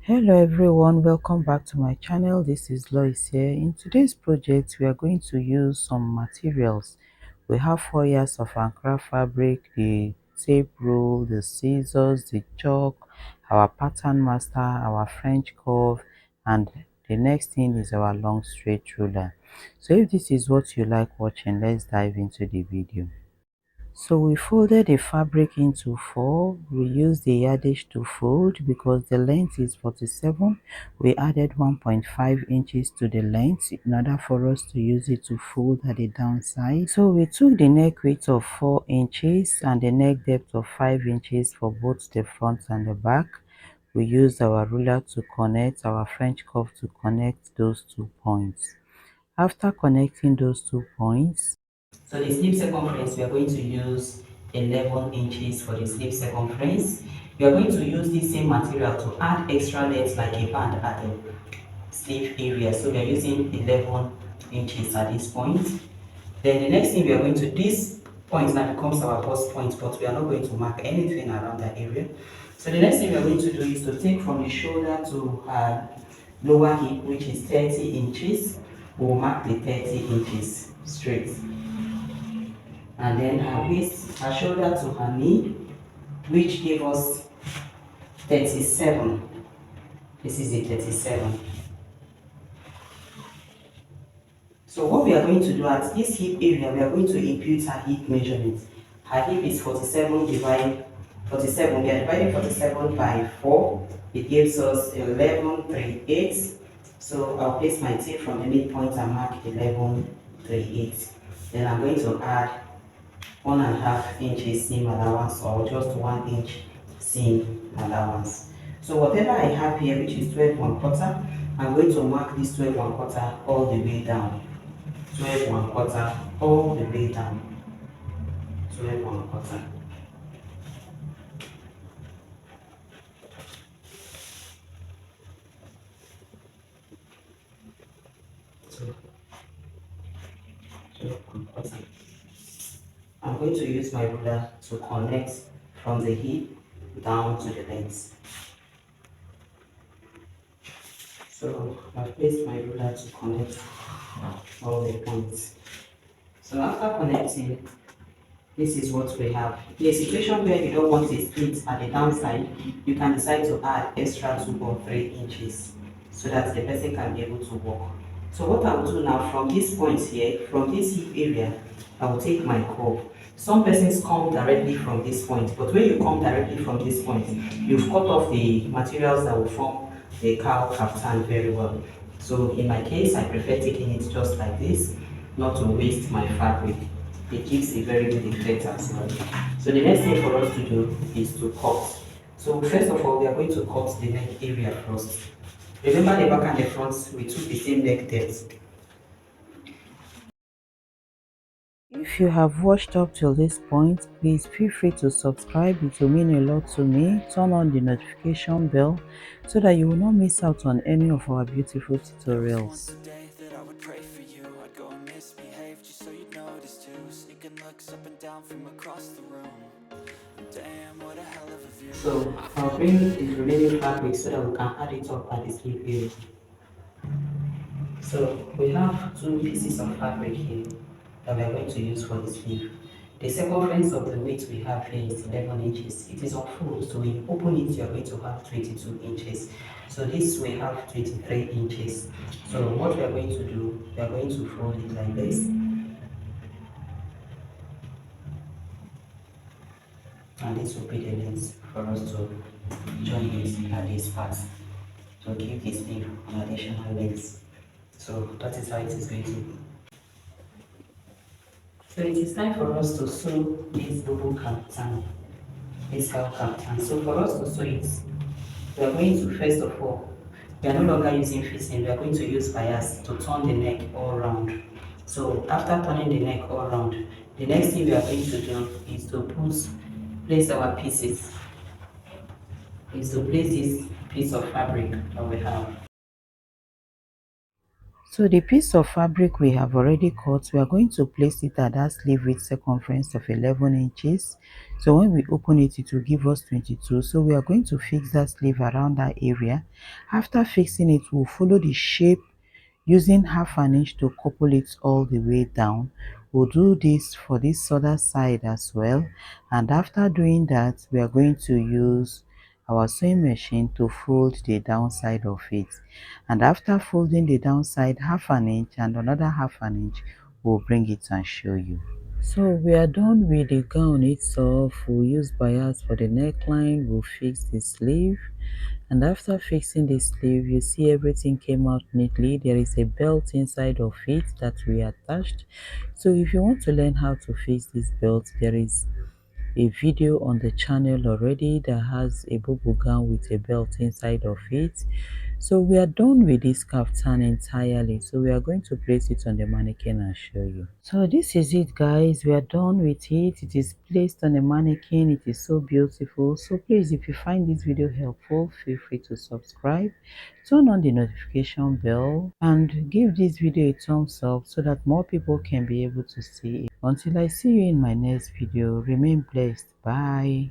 Hello everyone, welcome back to my channel. This is Lois here. In today's project we are going to use some materials. We have 4 years of Ankara fabric, the tape rule, the scissors, the chalk, our pattern master, our French curve, and the next thing is our long straight ruler. So if this is what you like watching, let's dive into the video. So we folded the fabric into four. We used the yardage to fold because the length is 47. We added 1.5 inches to the length in order for us to use it to fold at the downside. So we took the neck width of 4 inches and the neck depth of 5 inches for both the front and the back. We used our ruler to connect, our French curve to connect those 2 points. After connecting those 2 points, so the sleeve circumference, we are going to use 11 inches for the sleeve circumference. We are going to use this same material to add extra length like a band at the sleeve area. So we are using 11 inches at this point. Then the next thing we are going to, this point now becomes our bust point, but we are not going to mark anything around that area. So the next thing we are going to do is to take from the shoulder to her lower hip, which is 30 inches. We'll mark the 30 inches straight. And then her waist, her shoulder to her knee, which gave us 37. This is a 37. So what we are going to do at this hip area, we are going to impute her hip measurement. Her hip is 47 divided 47. We are dividing 47 by 4. It gives us 11.38. So I'll place my tape from the midpoint and mark 11.38. Then I'm going to add 1.5 inches seam allowance or just 1 inch seam allowance. So whatever I have here, which is 12 1/4, I'm going to mark this 12 1/4 all the way down. 12 1/4 all the way down. 12 1/4. So 12 1/4. I'm going to use my ruler to connect from the hip down to the legs. So I've placed my ruler to connect all the points. So after connecting, this is what we have. In a situation where you don't want a split at the downside, you can decide to add extra 2 or 3 inches so that the person can be able to walk. So what I will do now from this point here, from this hip area, I will take my curve. Some persons come directly from this point, but when you come directly from this point, you've cut off the materials that will form the cow kaftan very well. So in my case, I prefer taking it just like this, not to waste my fabric. It gives a very good effect as well. So the next thing for us to do is to cut. So first of all, we are going to cut the neck area first. Remember the back and the front, we took the same neck depth. If you have watched up till this point, please feel free to subscribe. It will mean a lot to me. Turn on the notification bell so that you will not miss out on any of our beautiful tutorials. So I'll bring the remaining fabric so that we can add it up at the sleeve area. So we have 2 pieces of fabric here that we are going to use for the sleeve. The circumference of the width we have here is 11 inches. It is unfold, so when you open it, you are going to have 22 inches. So this we have 23 inches. So what we are going to do, we are going to fold it like this. And this will be the length for us to join this at this part to give this sleeve an additional length. So that is how it is going to be. So it is time for us to sew this Bubu Kaftan, this cow Kaftan. So for us to sew it, we are going to first of all, we are no longer using fitting, we are going to use bias to turn the neck all round. So after turning the neck all round, the next thing we are going to do is to place our pieces, is to place this piece of fabric that we have. So the piece of fabric we have already cut, we are going to place it at that sleeve with circumference of 11 inches. So when we open it, it will give us 22. So we are going to fix that sleeve around that area. After fixing it, we'll follow the shape using half an inch to couple it all the way down. We'll do this for this other side as well, and after doing that, we are going to use our sewing machine to fold the downside of it. And after folding the downside half an inch and another half an inch, we'll bring it and show you. So we are done with the gown itself. We'll use bias for the neckline. We'll fix the sleeve, and after fixing the sleeve, you see everything came out neatly. There is a belt inside of it that we attached. So if you want to learn how to fix this belt, there is a video on the channel already that has a Bubu gown with a belt inside of it. So we are done with this kaftan entirely. So we are going to place it on the mannequin and show you. So this is it, guys. We are done with it. It is placed on the mannequin. It is so beautiful. So please, if you find this video helpful, feel free to subscribe, turn on the notification bell, and give this video a thumbs up so that more people can be able to see it. Until I see you in my next video, remain blessed. Bye.